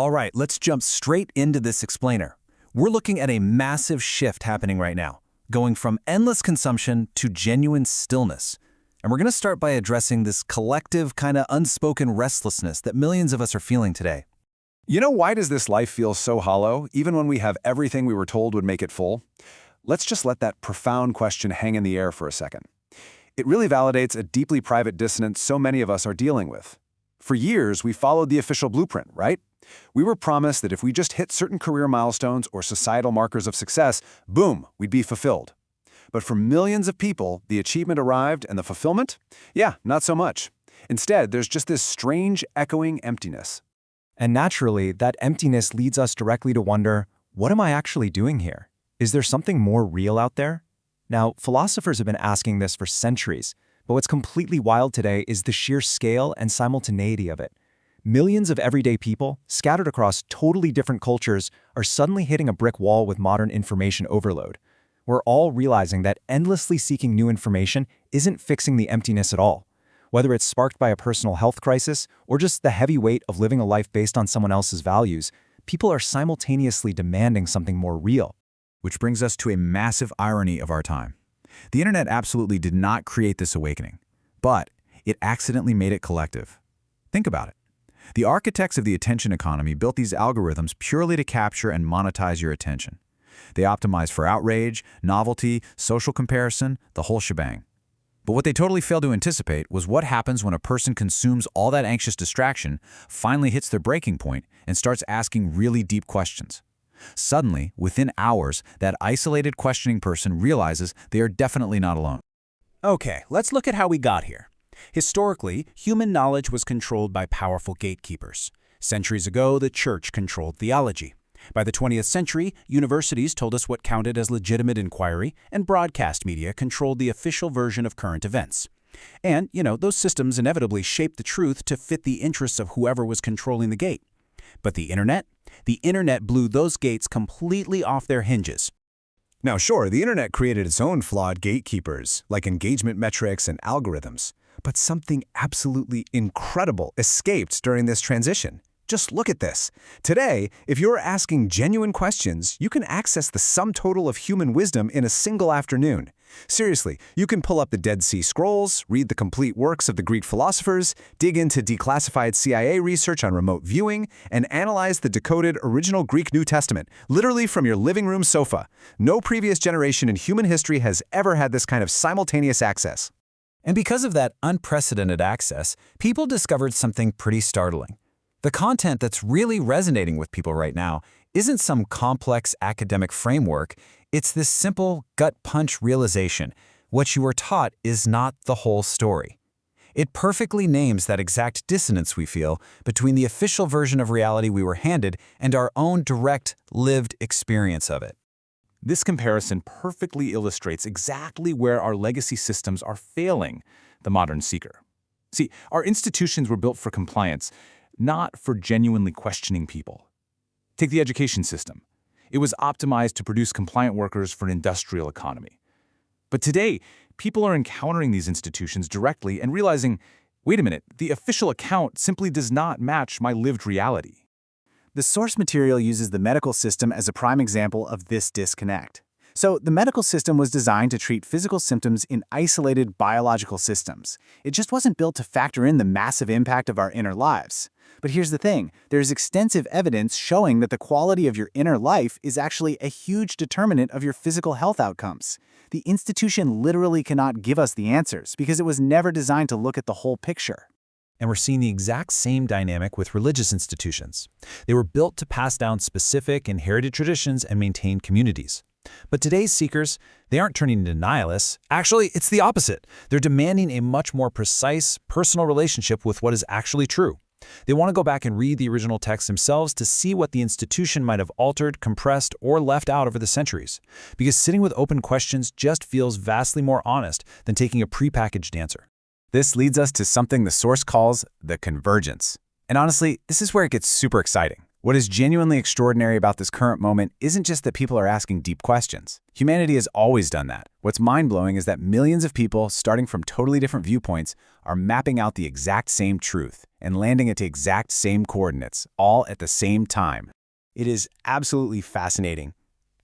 All right, let's jump straight into this explainer. We're looking at a massive shift happening right now, going from endless consumption to genuine stillness. And we're going to start by addressing this collective kind of unspoken restlessness that millions of us are feeling today. You know, why does this life feel so hollow, even when we have everything we were told would make it full? Let's just let that profound question hang in the air for a second. It really validates a deeply private dissonance so many of us are dealing with. For years, we followed the official blueprint, right? We were promised that if we just hit certain career milestones or societal markers of success, boom, we'd be fulfilled. But for millions of people, the achievement arrived and the fulfillment? Yeah, not so much. Instead, there's just this strange, echoing emptiness. And naturally, that emptiness leads us directly to wonder, what am I actually doing here? Is there something more real out there? Now, philosophers have been asking this for centuries, but what's completely wild today is the sheer scale and simultaneity of it. Millions of everyday people, scattered across totally different cultures, are suddenly hitting a brick wall with modern information overload. We're all realizing that endlessly seeking new information isn't fixing the emptiness at all. Whether it's sparked by a personal health crisis or just the heavy weight of living a life based on someone else's values, people are simultaneously demanding something more real. Which brings us to a massive irony of our time. The internet absolutely did not create this awakening, but it accidentally made it collective. Think about it. The architects of the attention economy built these algorithms purely to capture and monetize your attention. They optimized for outrage, novelty, social comparison, the whole shebang. But what they totally failed to anticipate was what happens when a person consumes all that anxious distraction, finally hits their breaking point, and starts asking really deep questions. Suddenly, within hours, that isolated questioning person realizes they are definitely not alone. Okay, let's look at how we got here. Historically, human knowledge was controlled by powerful gatekeepers. Centuries ago, the church controlled theology. By the 20th century, universities told us what counted as legitimate inquiry, and broadcast media controlled the official version of current events. And, those systems inevitably shaped the truth to fit the interests of whoever was controlling the gate. But the internet blew those gates completely off their hinges. Now sure, the internet created its own flawed gatekeepers, like engagement metrics and algorithms. But something absolutely incredible escaped during this transition. Just look at this. Today, if you're asking genuine questions, you can access the sum total of human wisdom in a single afternoon. Seriously, you can pull up the Dead Sea Scrolls, read the complete works of the Greek philosophers, dig into declassified CIA research on remote viewing, and analyze the decoded original Greek New Testament, literally from your living room sofa. No previous generation in human history has ever had this kind of simultaneous access. And because of that unprecedented access, people discovered something pretty startling. The content that's really resonating with people right now isn't some complex academic framework, it's this simple gut-punch realization. What you were taught is not the whole story. It perfectly names that exact dissonance we feel between the official version of reality we were handed and our own direct, lived experience of it. This comparison perfectly illustrates exactly where our legacy systems are failing the modern seeker. See, our institutions were built for compliance, not for genuinely questioning people. Take the education system. It was optimized to produce compliant workers for an industrial economy. But today, people are encountering these institutions directly and realizing, wait a minute, the official account simply does not match my lived reality. The source material uses the medical system as a prime example of this disconnect. So, the medical system was designed to treat physical symptoms in isolated biological systems. It just wasn't built to factor in the massive impact of our inner lives. But here's the thing, there's extensive evidence showing that the quality of your inner life is actually a huge determinant of your physical health outcomes. The institution literally cannot give us the answers because it was never designed to look at the whole picture. And we're seeing the exact same dynamic with religious institutions. They were built to pass down specific inherited traditions and maintain communities. But today's seekers, they aren't turning into nihilists. Actually, it's the opposite. They're demanding a much more precise, personal relationship with what is actually true. They want to go back and read the original texts themselves to see what the institution might have altered, compressed, or left out over the centuries. Because sitting with open questions just feels vastly more honest than taking a prepackaged answer. This leads us to something the source calls the convergence. And honestly, this is where it gets super exciting. What is genuinely extraordinary about this current moment isn't just that people are asking deep questions. Humanity has always done that. What's mind-blowing is that millions of people, starting from totally different viewpoints, are mapping out the exact same truth and landing at the exact same coordinates, all at the same time. It is absolutely fascinating.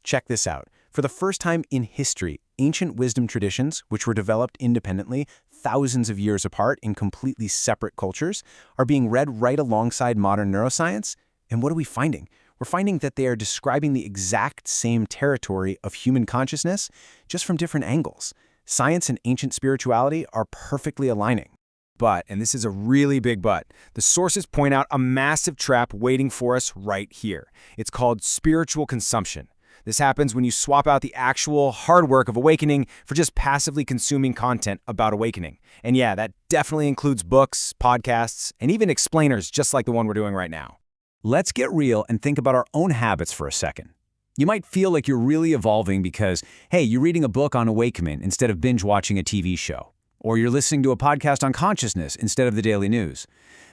Check this out. For the first time in history, ancient wisdom traditions, which were developed independently, thousands of years apart in completely separate cultures, are being read right alongside modern neuroscience. And what are we finding? We're finding that they are describing the exact same territory of human consciousness, just from different angles. Science and ancient spirituality are perfectly aligning. But, and this is a really big but, the sources point out a massive trap waiting for us right here. It's called spiritual consumption. This happens when you swap out the actual hard work of awakening for just passively consuming content about awakening. And yeah, that definitely includes books, podcasts, and even explainers just like the one we're doing right now. Let's get real and think about our own habits for a second. You might feel like you're really evolving because, hey, you're reading a book on awakenment instead of binge-watching a TV show. Or you're listening to a podcast on consciousness instead of the daily news.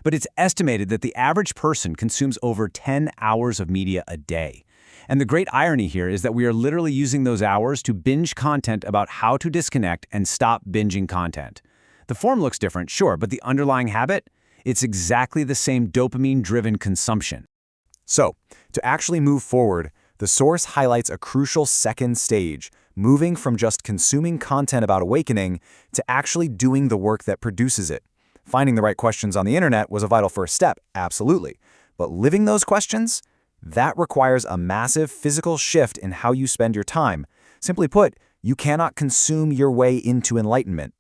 But it's estimated that the average person consumes over 10 hours of media a day. And the great irony here is that we are literally using those hours to binge content about how to disconnect and stop binging content. The form looks different, sure, but the underlying habit? It's exactly the same dopamine-driven consumption. So, to actually move forward, the source highlights a crucial second stage, moving from just consuming content about awakening to actually doing the work that produces it. Finding the right questions on the internet was a vital first step, absolutely. But living those questions? That requires a massive physical shift in how you spend your time. Simply put, you cannot consume your way into enlightenment.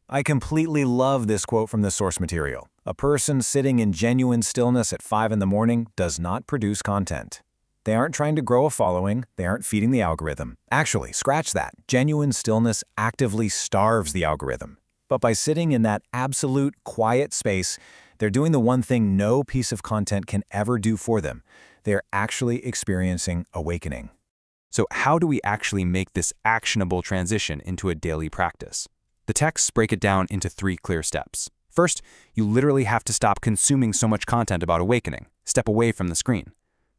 I completely love this quote from the source material. A person sitting in genuine stillness at 5 in the morning does not produce content. They aren't trying to grow a following, they aren't feeding the algorithm. Actually, scratch that. Genuine stillness actively starves the algorithm. But by sitting in that absolute quiet space, they're doing the one thing no piece of content can ever do for them. They're actually experiencing awakening. So how do we actually make this actionable transition into a daily practice? The texts break it down into 3 clear steps. First, you literally have to stop consuming so much content about awakening. Step away from the screen.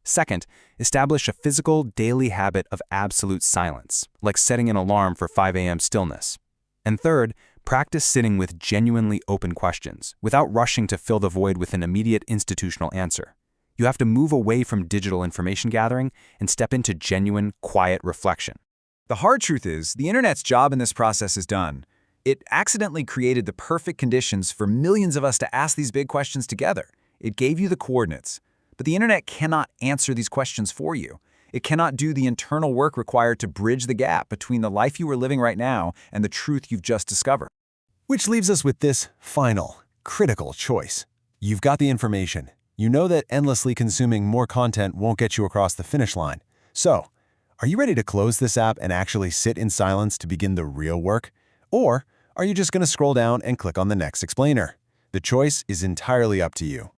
Second, establish a physical, daily habit of absolute silence, like setting an alarm for 5 a.m. stillness. And third, practice sitting with genuinely open questions, without rushing to fill the void with an immediate institutional answer. You have to move away from digital information gathering and step into genuine, quiet reflection. The hard truth is, the internet's job in this process is done. It accidentally created the perfect conditions for millions of us to ask these big questions together. It gave you the coordinates. But the internet cannot answer these questions for you. It cannot do the internal work required to bridge the gap between the life you are living right now and the truth you've just discovered. Which leaves us with this final, critical choice. You've got the information. You know that endlessly consuming more content won't get you across the finish line. So, are you ready to close this app and actually sit in silence to begin the real work? Or are you just going to scroll down and click on the next explainer? The choice is entirely up to you.